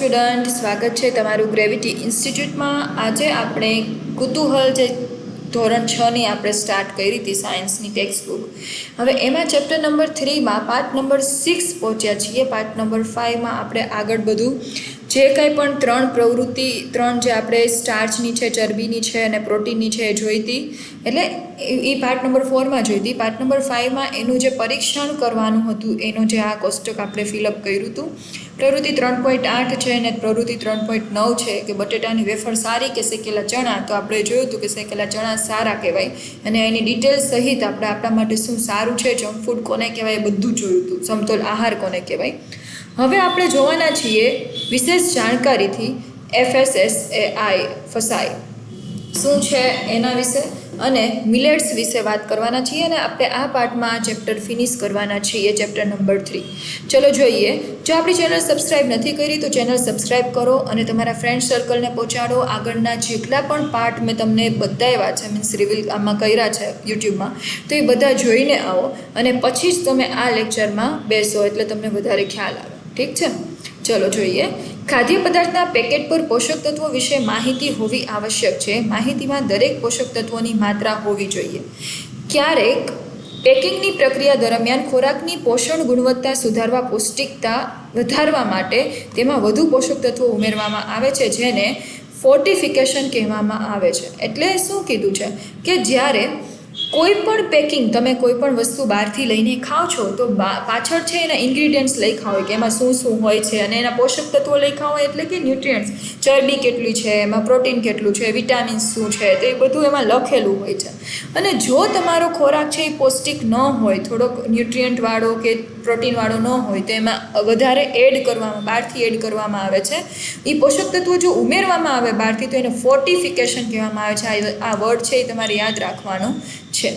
Student, સ્વાગત છે તમારું ગ્રેવિટી ઇન્સ્ટિટ્યૂટમાં. આજે આપણે કુતૂહલ જે ધોરણ 6ની આપણે સ્ટાર્ટ કરી હતી સાયન્સની ટેક્સ્ટ બુક. હવે એમાં ચેપ્ટર નંબર 3માં પાર્ટ નંબર 6 પહોંચ્યા છીએ. પાર્ટ નંબર 5માં આપણે આગળ બધું જે કંઈ પણ ત્રણ જે આપણે સ્ટાર્ચની છે, ચરબીની છે અને પ્રોટીનની છે એ જોઈ હતી. એટલે એ પાર્ટ નંબર 4માં જોઈ હતી. પાર્ટ નંબર 5માં એનું જે પરીક્ષણ કરવાનું હતું એનો જે આ કોષ્ટક આપણે ફિલઅપ કર્યું હતું. પ્રવૃત્તિ 3.8 છે અને પ્રવૃત્તિ 3.9 છે કે બટેટાની વેફર સારી કે શેકેલા ચણા. તો આપણે જોયું હતું કે શેકેલા ચણા સારા કહેવાય અને એની ડિટેલ સહિત આપણે આપણા માટે શું સારું છે, જંક ફૂડ કોને કહેવાય એ બધું જોયું હતું, સમતોલ આહાર કોને કહેવાય. હવે આપણે જોવાના છીએ વિશેષ જાણકારીથી FSSAI ફસાઈ શું છે એના વિશે અને મિલેટ્સ વિશે વાત કરવાના છીએ અને આપણે આ પાર્ટમાં આ ચેપ્ટર ફિનિશ કરવાના છીએ, ચેપ્ટર નંબર 3. ચલો જોઈએ. જો આપણી ચેનલ સબસ્ક્રાઈબ નથી કરી તો ચેનલ સબસ્ક્રાઈબ કરો અને તમારા ફ્રેન્ડ સર્કલને પહોંચાડો. આગળના જેટલા પણ પાર્ટ મેં તમને બતાવ્યા છે, મીન્સ રિવીલ આમાં કર્યા છે યુટ્યુબમાં, તો એ બધા જોઈને આવો અને પછી જ તમે આ લેક્ચરમાં બેસો એટલે તમને વધારે ખ્યાલ આવે. ઠીક છે, ચલો જોઈએ. ખાદ્ય પદાર્થના પેકેટ પર પોષક તત્વો વિશે માહિતી હોવી આવશ્યક છે. માહિતીમાં દરેક પોષક તત્વોની માત્રા હોવી જોઈએ. ક્યારેક પેકિંગની પ્રક્રિયા દરમિયાન ખોરાકની પોષણ ગુણવત્તા સુધારવા, પૌષ્ટિકતા વધારવા માટે તેમાં વધુ પોષક તત્વો ઉમેરવામાં આવે છે, જેને ફોર્ટિફિકેશન કહેવામાં આવે છે. એટલે શું કીધું છે કે જ્યારે કોઈ પણ પેકિંગ, તમે કોઈ પણ વસ્તુ બહારથી લઈને ખાઓ છો તો પાછળ છે એના ઇન્ગ્રીડિયન્ટ્સ લખ્યા હોય કે એમાં શું શું હોય છે અને એના પોષક તત્વો લખ્યા હોય, એટલે કે ન્યુટ્રિયન્ટ્સ, ચરબી કેટલી છે, એમાં પ્રોટીન કેટલું છે, વિટામિન્સ શું છે, તો એ બધું એમાં લખેલું હોય છે. અને જો તમારો ખોરાક છે એ પૌષ્ટિક ન હોય, થોડોક ન્યુટ્રિયન્ટવાળો કે પ્રોટીનવાળો ન હોય, તો એમાં વધારે બહારથી એડ કરવામાં આવે છે. એ પોષક તત્વો જો ઉમેરવામાં આવે બહારથી તો એને ફોર્ટિફિકેશન કહેવામાં આવે છે. આ વર્ડ છે એ તમારે યાદ રાખવાનો છે.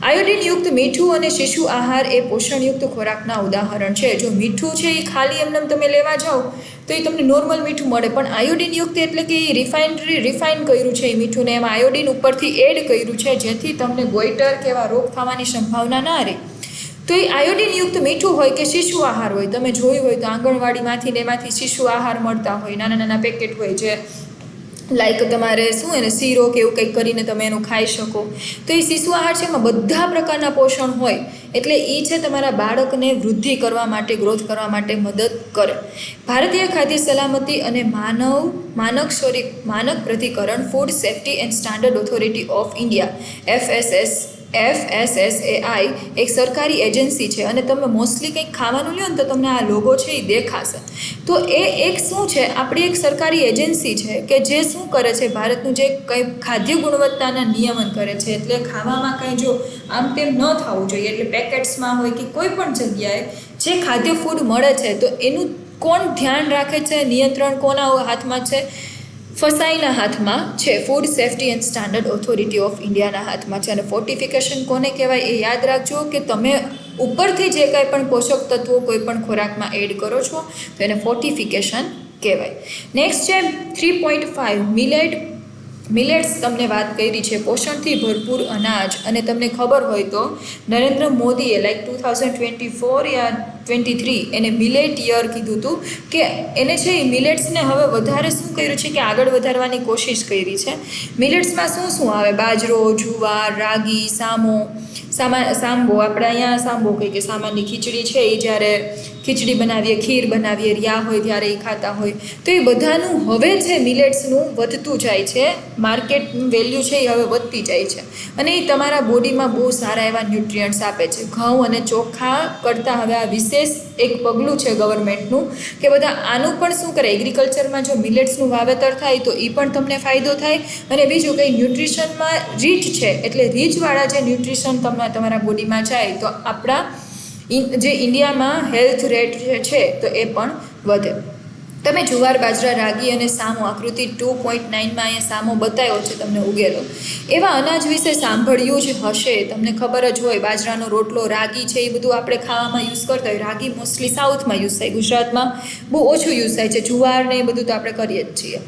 આયોડિનયુક્ત મીઠું અને શિશુ આહાર એ પોષણયુક્ત ખોરાકના ઉદાહરણ છે. જો મીઠું છે એ ખાલી એમને તમે લેવા જાઓ તો એ તમને નોર્મલ મીઠું મળે, પણ આયોડિનયુક્ત એટલે કે એ રિફાઇન કર્યું છે એ મીઠુંને, એમાં આયોડિન ઉપરથી એડ કર્યું છે જેથી તમને ગોઈટર કે એવા રોગ થવાની સંભાવના ના રહે. તો એ આયોડિનયુક્ત મીઠું હોય કે શિશુ આહાર હોય, તમે જોયું હોય તો આંગણવાડીમાંથી ને એમાંથી શિશુ આહાર મળતા હોય, નાના નાના પેકેટ હોય જે લાઈક તમારે શું એને શીરો કે એવું કંઈક કરીને તમે એનું ખાઈ શકો. તો એ શિશુ આહાર છે એમાં બધા પ્રકારના પોષણ હોય, એટલે એ છે તમારા બાળકને વૃદ્ધિ કરવા માટે, ગ્રોથ કરવા માટે મદદ કરે. ભારતીય ખાદ્ય સલામતી અને માનક પ્રાધિકરણ, food safety and standard authority of India FSSAI એક સરકારી એજન્સી છે અને તમે મોસ્ટલી કંઈક ખાવાનું લ્યો ને તો તમને આ લોગો છે એ દેખાશે. તો એ એક શું છે, આપણી એક સરકારી એજન્સી છે કે જે શું કરે છે, ભારતનું જે કંઈ ખાદ્ય ગુણવત્તાના નિયમન કરે છે. એટલે ખાવામાં કંઈ જો આમ તેમ ન થવું જોઈએ, એટલે પેકેટ્સમાં હોય કે કોઈ પણ જગ્યાએ જે ખાદ્ય ફૂડ મળે છે તો એનું કોણ ધ્યાન રાખે છે, નિયંત્રણ કોના હાથમાં છે? ફસાઈના હાથમાં છે. Food safety and standard authority of ઇન્ડિયાના હાથમાં છે. અને ફોર્ટિફિકેશન કોને કહેવાય એ યાદ રાખજો કે તમે ઉપરથી જે કાંઈ પણ પોષક તત્વો કોઈ પણ ખોરાકમાં એડ કરો છો તો એને ફોર્ટિફિકેશન કહેવાય. નેક્સ્ટ છે 3.5 મિલેટ્સ. તમને વાત કરી છે પોષણથી ભરપૂર અનાજ. અને તમને ખબર હોય તો નરેન્દ્ર મોદીએ 2024 યા 23 એને મિલેટ યર કીધું હતું કે એને છે એ મિલેટ્સને હવે વધારે શું કર્યું છે કે આગળ વધારવાની કોશિશ કરી છે. મિલેટ્સમાં શું શું આવે? બાજરો, જુવાર, રાગી, સાંબો. આપણે અહીંયા સાંબો કહીએ કે સામાન્ય ખીચડી છે, એ જ્યારે ખીચડી બનાવીએ, ખીર બનાવીએ, રિયા હોય ત્યારે એ ખાતા હોય. તો એ બધાનું હવે છે મિલેટ્સનું વધતું જાય છે, માર્કેટ વેલ્યુ છે એ હવે વધતી જાય છે અને એ તમારા બોડીમાં બહુ સારા એવા ન્યુટ્રિયન્ટ્સ આપે છે. ઘઉં અને ચોખા કરતાં હવે આ વિશેષ એક પગલું છે ગવર્મેન્ટનું કે બધા આનું પણ શું કરે, એગ્રીકલ્ચરમાં જો મિલેટ્સનું વાવેતર થાય તો એ પણ તમને ફાયદો થાય. અને બીજું કંઈ ન્યુટ્રિશનમાં રીચ છે, એટલે રીચવાળા જે ન્યુટ્રિશન તમારા બોડીમાં જાય તો આપણા જે ઇન્ડિયામાં હેલ્થ રેટ છે તો એ પણ વધે. તમે જુવાર, બાજરા, રાગી અને સામો, આકૃતિ 2.9માં અહીંયા સામો બતાવ્યો છે તમને ઉગેલો, એવા અનાજ વિશે સાંભળ્યું જ હશે. તમને ખબર જ હોય બાજરાનો રોટલો, રાગી છે એ બધું આપણે ખાવામાં યુઝ કરતા હોય. રાગી મોસ્ટલી સાઉથમાં યુઝ થાય, ગુજરાતમાં બહુ ઓછું યુઝ થાય છે. જુવાર ને એ બધું તો આપણે કરીએ જ છીએ.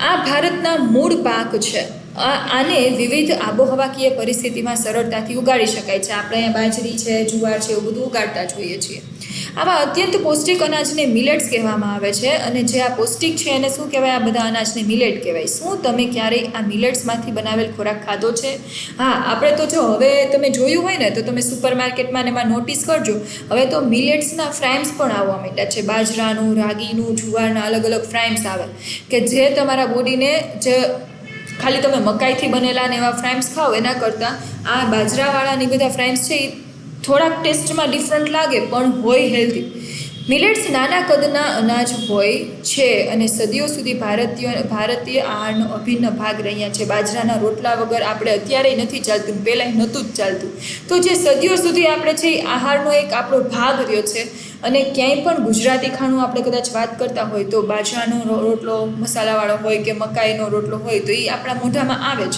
આ ભારતના મૂળ પાક છે. આને વિવિધ આબોહવાકીય પરિસ્થિતિમાં સરળતાથી ઉગાડી શકાય છે. આપણે અહીંયા બાજરી છે, જુવાર છે, એવું બધું ઉગાડતા જોઈએ છીએ. આવા અત્યંત પૌષ્ટિક અનાજને મિલેટ્સ કહેવામાં આવે છે, અને જે આ પૌષ્ટિક છે એને શું કહેવાય? આ બધા અનાજને મિલેટ કહેવાય. શું તમે ક્યારેય આ મિલેટ્સમાંથી બનાવેલ ખોરાક ખાધો છે? હા, આપણે તો જો હવે તમે જોયું હોય ને તો તમે સુપર માર્કેટમાં ને એમાં નોટિસ કરજો, હવે તો મિલેટ્સના ફ્રાઈમ્સ પણ આવવા માંડ્યા છે. બાજરાનું, રાગીનું, જુવારના અલગ અલગ ફ્રાઈમ્સ આવે કે જે તમારા બોડીને જે ખાલી તમે મકાઈથી બનેલા ને એવા ફ્રાઈમ્સ ખાઓ એના કરતાં આ બાજરાવાળાની બધા ફ્રાઈમ્સ છે એ થોડાક ટેસ્ટમાં ડિફરન્ટ લાગે પણ હોય હેલ્ધી. મિલેટ્સ નાના કદના અનાજ હોય છે અને સદીઓ સુધી ભારતીય આહારનો અભિન્ન ભાગ રહ્યા છે. બાજરાના રોટલા વગર આપણે અત્યારે નથી ચાલતું, પહેલાં નહોતું જ ચાલતું. તો જે સદીઓ સુધી આપણે છે એ આહારનો એક આપણો ભાગ રહ્યો છે. અને ક્યાંય પણ ગુજરાતી ખાણું આપણે કદાચ વાત કરતા હોય તો બાજરાનો રોટલો મસાલાવાળો હોય કે મકાઈનો રોટલો હોય તો એ આપણા મોઢામાં આવે જ.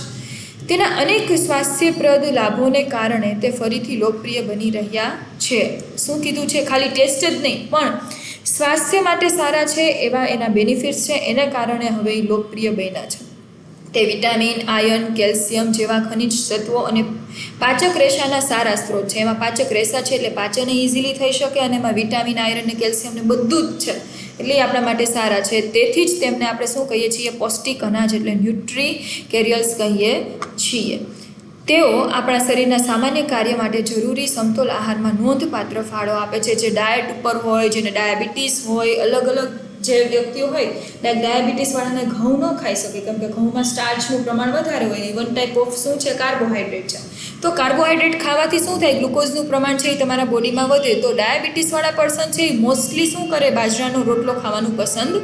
તેના અનેક સ્વાસ્થ્યપ્રદ લાભોને કારણે તે ફરીથી લોકપ્રિય બની રહ્યા છે. શું કીધું છે? ખાલી ટેસ્ટ જ નહીં પણ સ્વાસ્થ્ય માટે સારા છે એવા એના બેનિફિટ્સ છે, એના કારણે હવે એ લોકપ્રિય બન્યા છે. તે વિટામિન, આયર્ન, કેલ્શિયમ જેવા ખનિજ તત્વો અને પાચક રેસાના સારા સ્ત્રોત છે. એમાં પાચક રેસા છે એટલે પાચન ઇઝીલી થઈ શકે, અને એમાં વિટામિન, આયર્ન ને કેલ્શિયમ ને બધું જ છે એટલે એ આપણા માટે સારા છે. તેથી જ તેમને આપણે શું કહીએ છીએ? પૌષ્ટિક અનાજ એટલે ન્યુટ્રીકેરિયલ્સ કહીએ છીએ. તેઓ આપણા શરીરના સામાન્ય કાર્ય માટે જરૂરી સમતોલ આહારમાં નોંધપાત્ર ફાળો આપે છે. જે ડાયટ ઉપર હોય, જેને ડાયાબિટીસ હોય, અલગ અલગ જે વ્યક્તિઓ હોય ડાયાબિટીસવાળાને ઘઉં ન ખાઈ શકે કેમ કે ઘઉંમાં સ્ટાર્ચનું પ્રમાણ વધારે હોય. વન ટાઈપ ઓફ શું છે? કાર્બોહાઈડ્રેટ છે. તો કાર્બોહાઈડ્રેટ ખાવાથી શું થાય? ગ્લુકોઝનું પ્રમાણ છે એ તમારા બોડીમાં વધે. તો ડાયાબિટીસવાળા પર્સન છે એ મોસ્ટલી શું કરે? બાજરાનો રોટલો ખાવાનું પસંદ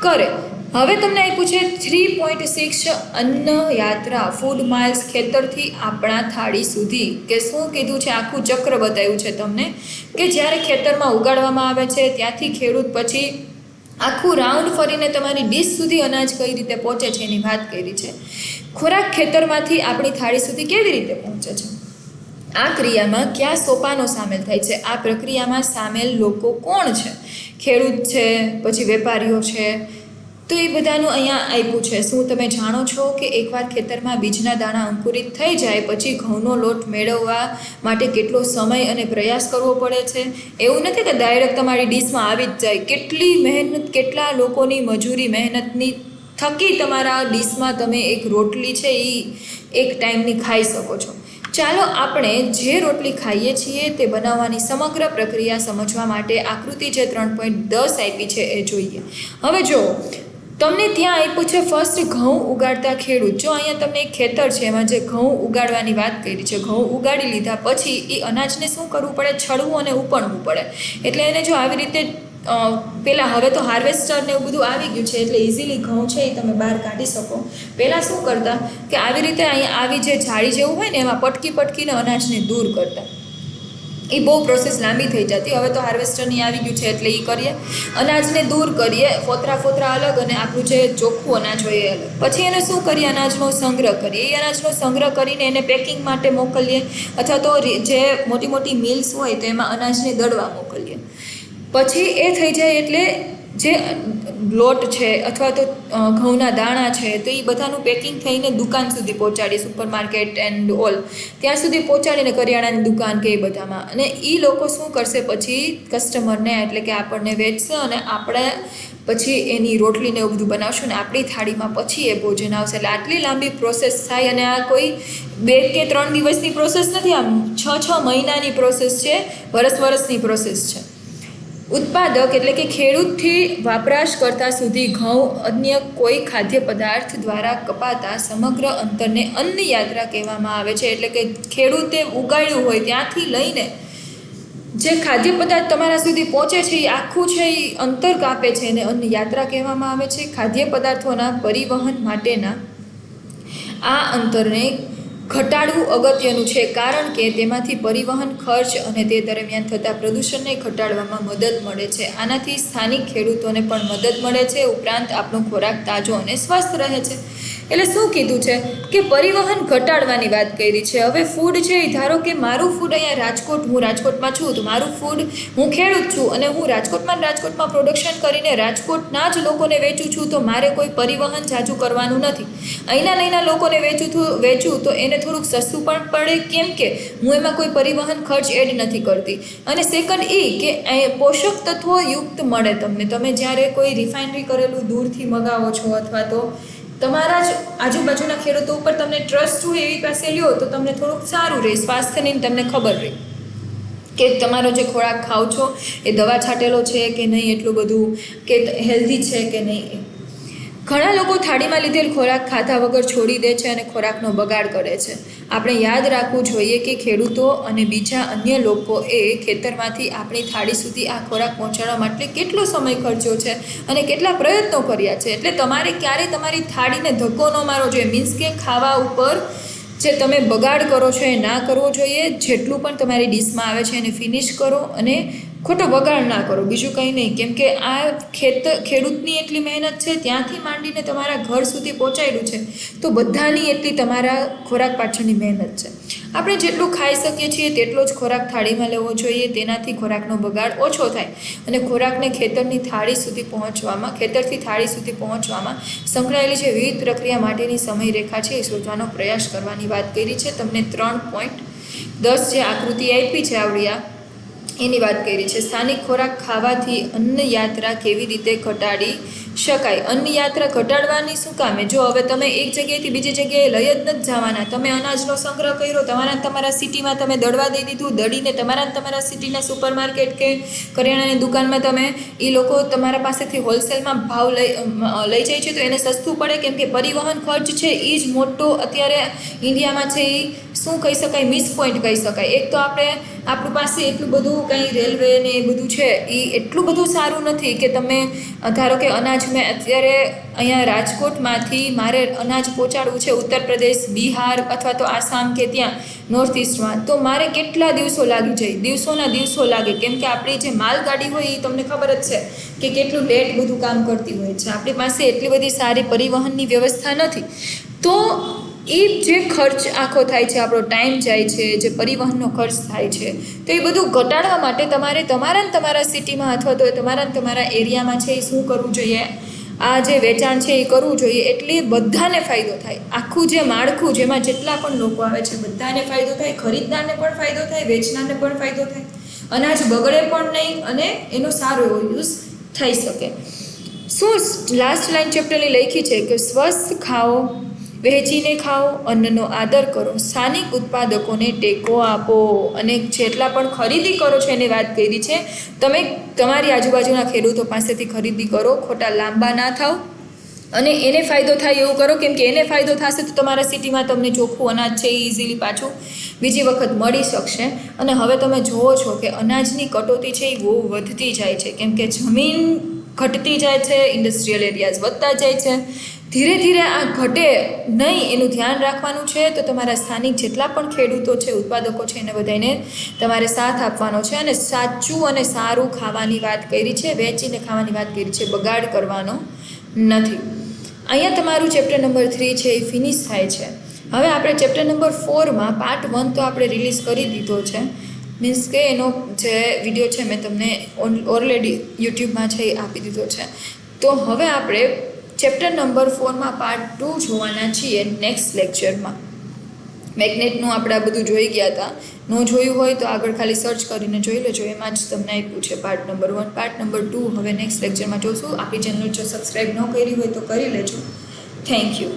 કરે. હવે તમને આપ્યું છે 3.6 અન્ન યાત્રા, ફૂડ માઇલ્સ, ખેતરથી આપણા થાળી સુધી. કે શું કીધું છે? આખું ચક્ર બતાવ્યું છે તમને કે જ્યારે ખેતરમાં ઉગાડવામાં આવે છે ત્યાંથી ખેડૂત પછી આખું રાઉન્ડ ફરીને તમારી ડીશ સુધી અનાજ કઈ રીતે પહોંચે છે એની વાત કરી છે. ખોરાક ખેતરમાંથી આપણી થાળી સુધી કેવી રીતે પહોંચે છે? આ ક્રિયામાં કયા સોપાનો સામેલ થાય છે? આ પ્રક્રિયામાં સામેલ લોકો કોણ છે? ખેડૂત છે, પછી વેપારીઓ છે. તો એ બધાનું અહીંયા આપ્યું છે. શું તમે જાણો છો કે એકવાર ખેતરમાં બીજના દાણા અંકુરિત થઈ જાય પછી ઘઉંનો લોટ મેળવવા માટે કેટલો સમય અને પ્રયાસ કરવો પડે છે? એવું નથી કે ડાયરેક્ટ તમારી ડીશમાં આવી જ જાય. કેટલી મહેનત, કેટલા લોકોની મજૂરી, મહેનતની થકી તમારા ડીશમાં તમે એક રોટલી છે એ એક ટાઈમની ખાઈ શકો છો. ચાલો આપણે જે રોટલી ખાઈએ છીએ તે બનાવવાની સમગ્ર પ્રક્રિયા સમજવા માટે આકૃતિ જે 3.10 આપી છે એ જોઈએ. હવે જો તમને ત્યાં આપ્યું છે ફર્સ્ટ ઘઉં ઉગાડતા ખેડૂત. જો અહીંયા તમને એક ખેતર છે એમાં જે ઘઉં ઉગાડવાની વાત કરી છે, ઘઉં ઉગાડી લીધા પછી એ અનાજને શું કરવું પડે? છડવું અને ઉપણવું પડે. એટલે એને જો આવી રીતે પહેલાં, હવે તો હાર્વેસ્ટર ને એવું બધું આવી ગયું છે એટલે ઇઝીલી ઘઉં છે એ તમે બહાર કાઢી શકો. પહેલાં શું કરતા કે આવી રીતે અહીંયા આવી જે જાળી જેવું હોય ને એમાં પટકીને અનાજને દૂર કરતા. એ બહુ પ્રોસેસ લાંબી થઈ જતી. હવે તો હાર્વેસ્ટરની આવી ગયું છે એટલે એ કરીએ, અનાજને દૂર કરીએ, ફોતરા અલગ અને આપણું જે ચોખ્ખું અનાજ હોય એ અલગ. પછી એને શું કરીએ? અનાજનો સંગ્રહ કરીએ. એ અનાજનો સંગ્રહ કરીને એને પેકિંગ માટે મોકલીએ, અથવા તો જે મોટી મિલ્સ હોય તો એમાં અનાજને દળવા મોકલીએ. પછી એ થઈ જાય એટલે જે લોટ છે અથવા તો ઘઉંના દાણા છે તો એ બધાનું પેકિંગ થઈને દુકાન સુધી પહોંચાડીએ, સુપર માર્કેટ એન્ડ ઓલ ત્યાં સુધી પહોંચાડીને કરિયાણાની દુકાન કે એ બધામાં. અને એ લોકો શું કરશે? પછી કસ્ટમરને એટલે કે આપણને વેચશે અને આપણે પછી એની રોટલીને એવું બધું બનાવશું ને આપણી થાળીમાં પછી એ ભોજન આવશે. એટલે આટલી લાંબી પ્રોસેસ થાય અને આ કોઈ 2 કે 3 દિવસની પ્રોસેસ નથી, આ 6 મહિનાની પ્રોસેસ છે, વર્ષની પ્રોસેસ છે. ઉત્પાદક એટલે કે ખેડૂતથી વપરાશકર્તા સુધી ઘઉં અન્ય કોઈ ખાદ્ય પદાર્થ દ્વારા કપાતા સમગ્ર અંતરને અન્ન યાત્રા કહેવામાં આવે છે. એટલે કે ખેડૂતે ઉગાડ્યું હોય ત્યાંથી લઈને જે ખાદ્ય પદાર્થ તમારા સુધી પહોંચે છે એ આખું છે એ અંતર કાપે છે અને અન્ન યાત્રા કહેવામાં આવે છે. ખાદ્ય પદાર્થોના પરિવહન માટેના આ અંતરને ઘટાડવું અગત્યનું છે, કારણ કે તેમાંથી પરિવહન ખર્ચ અને તે દરમિયાન થતા પ્રદૂષણને ઘટાડવામાં મદદ મળે છે. આનાથી સ્થાનિક ખેડૂતોને પણ મદદ મળે છે, ઉપરાંત આપણો ખોરાક તાજો અને સ્વસ્થ રહે છે. એટલે શું કીધું છે કે પરિવહન ઘટાડવાની વાત કરી છે. હવે ફૂડ છે એ ધારો કે મારું ફૂડ અહીંયા રાજકોટ, હું રાજકોટમાં છું, તો મારું ફૂડ હું ખેડૂત છું અને હું રાજકોટમાં પ્રોડક્શન કરીને રાજકોટના જ લોકોને વેચું છું, તો મારે કોઈ પરિવહન જાજુ કરવાનું નથી. અહીંના લોકોને વેચું તો એને થોડુંક સસ્તું પણ પડે, કેમ કે હું એમાં કોઈ પરિવહન ખર્ચ એડ નથી કરતી. અને સેકન્ડ એ કે પોષક તત્વો યુક્ત મળે તમને. તમે જ્યારે કોઈ રિફાઇનરી કરેલું દૂરથી મગાવો છો અથવા તો તમારા જ આજુબાજુના ખેડૂતો ઉપર તમને ટ્રસ્ટ હોય એવી પાસે લ્યો તો તમને થોડુંક સારું રહે, સ્વાસ્થ્યની તમને ખબર રહે કે તમારો જે ખોરાક ખાવ છો એ દવા છાંટેલો છે કે નહીં, એટલું બધું કે હેલ્ધી છે કે નહીં. ઘણા લોકો થાળીમાં લીધેલ ખોરાક ખાધા વગર છોડી દે છે અને ખોરાકનો બગાડ કરે છે. આપણે યાદ રાખવું જોઈએ કે ખેડૂતો અને બીજા અન્ય લોકોએ ખેતરમાંથી આપણી થાળી સુધી આ ખોરાક પહોંચાડવા માટે કેટલો સમય ખર્ચ્યો છે અને કેટલા પ્રયત્નો કર્યા છે. એટલે તમારે ક્યારેય તમારી થાળીને ધક્કો ન મારવો જોઈએ. મીન્સ કે ખાવા ઉપર જે તમે બગાડ કરો છો એ ના કરવો જોઈએ. જેટલું પણ તમારી ડીશમાં આવે છે એને ફિનિશ કરો અને ખોટો બગાડ ના કરો, બીજું કંઈ નહીં. કેમ કે આ ખેડૂતની એટલી મહેનત છે, ત્યાંથી માંડીને તમારા ઘર સુધી પહોંચાડ્યું છે, તો બધાની એટલી તમારા ખોરાક પાછળની મહેનત છે. આપણે જેટલું ખાઈ શકીએ છીએ તેટલો જ ખોરાક થાળીમાં લેવો જોઈએ, તેનાથી ખોરાકનો બગાડ ઓછો થાય અને ખોરાકને ખેતરથી થાળી સુધી પહોંચવામાં સંકળાયેલી જે વિવિધ પ્રક્રિયા માટેની સમયરેખા છે એ શોધવાનો પ્રયાસ કરવાની વાત કરી છે. તમને 3.10 જે આકૃતિ આપી છે આવડિયા એની વાત કરી છે. સ્થાનિક ખોરાક ખાવાથી અન્ન યાત્રા કેવી રીતે ઘટાડી શકાય? અન્ન યાત્રા ઘટાડવાની શું કામે? જો હવે તમે એક જગ્યાએથી બીજી જગ્યાએ લઈ જ નથી જવાના, તમે અનાજનો સંગ્રહ કર્યો, તમારા સિટીમાં તમે દળવા દઈ દીધું, દળીને તમારા સિટીના સુપરમાર્કેટ કે કરિયાણાની દુકાનમાં તમે એ લોકો તમારા પાસેથી હોલસેલમાં ભાવ લઈ જાય છે, તો એને સસ્તું પડે. કેમ કે પરિવહન ખર્ચ છે એ જ મોટો અત્યારે ઇન્ડિયામાં છે એ શું કહી શકાય, મિસ પોઈન્ટ કહી શકાય. એક તો આપણી પાસે એટલું બધું કંઈ રેલવે ને એ બધું છે એ એટલું બધું સારું નથી કે તમે ધારો કે અનાજ મેં અત્યારે અહીંયા રાજકોટમાંથી મારે અનાજ પહોંચાડવું છે ઉત્તર પ્રદેશ, બિહાર અથવા તો આસામ કે ત્યાં નોર્થ ઇસ્ટમાં, તો મારે કેટલા દિવસો લાગી જાય, દિવસોના દિવસો લાગે. કેમ કે આપણી જે માલગાડી હોય એ તમને ખબર જ છે કે કેટલું લેટ બધું કામ કરતી હોય છે. આપણી પાસે એટલી બધી સારી પરિવહનની વ્યવસ્થા નથી. તો એ જે ખર્ચ આખો થાય છે, આપણો ટાઈમ જાય છે, જે પરિવહનનો ખર્ચ થાય છે, તો એ બધું ઘટાડવા માટે તમારે તમારા સિટીમાં અથવા તો તમારા એરિયામાં છે એ શું કરવું જોઈએ, આ જે વેચાણ છે એ કરવું જોઈએ. એટલે બધાને ફાયદો થાય. આખું જે માળખું જેમાં જેટલા પણ લોકો આવે છે બધાને ફાયદો થાય, ખરીદનારને પણ ફાયદો થાય, વેચનારને પણ ફાયદો થાય, અનાજ બગડે પણ નહીં અને એનો સારો એવો યુઝ થઈ શકે. શું લાસ્ટ લાઈન ચેપ્ટરની લખી છે કે સ્વસ્થ ખાઓ, વહેંચીને ખાઓ, અન્નનો આદર કરો, સ્થાનિક ઉત્પાદકોને ટેકો આપો અને જેટલા પણ ખરીદી કરો છો એની વાત કરી છે. તમે તમારી આજુબાજુના ખેડૂતો પાસેથી ખરીદી કરો, ખોટા લાંબા ના થાવ અને એને ફાયદો થાય એવું કરો. કેમ કે એને ફાયદો થશે તો તમારા સિટીમાં તમને ચોખ્ખું અનાજ છે એ ઇઝીલી પાછું બીજી વખત મળી શકશે. અને હવે તમે જુઓ છો કે અનાજની કટોતી છે એ બહુ વધતી જાય છે. કેમ કે જમીન ઘટતી જાય છે, ઇન્ડસ્ટ્રીયલ એરિયાઝ વધતા જાય છે. ધીરે ધીરે આ ઘટે નહીં એનું ધ્યાન રાખવાનું છે. તો તમારા સ્થાનિક જેટલા પણ ખેડૂતો છે, ઉત્પાદકો છે, એને બધાને તમારે સાથ આપવાનો છે અને સાચું અને સારું ખાવાની વાત કરી છે, વેચીને ખાવાની વાત કરી છે, બગાડ કરવાનો નથી. અહીંયા તમારું ચેપ્ટર નંબર 3 છે એ ફિનિશ થાય છે. હવે આપણે ચેપ્ટર નંબર 4માં પાર્ટ 1 તો આપણે રિલીઝ કરી દીધો છે. મીન્સ કે એનો જે વિડીયો છે મેં તમને ઓલરેડી યુટ્યુબમાં છે એ આપી દીધો છે. તો હવે આપણે ચેપ્ટર નંબર 4માં પાર્ટ 2 જોવાના છીએ નેક્સ્ટ લેક્ચરમાં. મેગ્નેટનું આપણે આ બધું જોઈ ગયા હતા. ન જોયું હોય તો આગળ ખાલી સર્ચ કરીને જોઈ લેજો, એમાં જ તમને આપ્યું છે પાર્ટ નંબર 1. પાર્ટ નંબર 2 હવે નેક્સ્ટ લેક્ચરમાં જોશું. આપણી ચેનલ જો સબસ્ક્રાઈબ ન કરી હોય તો કરી લેજો. Thank you.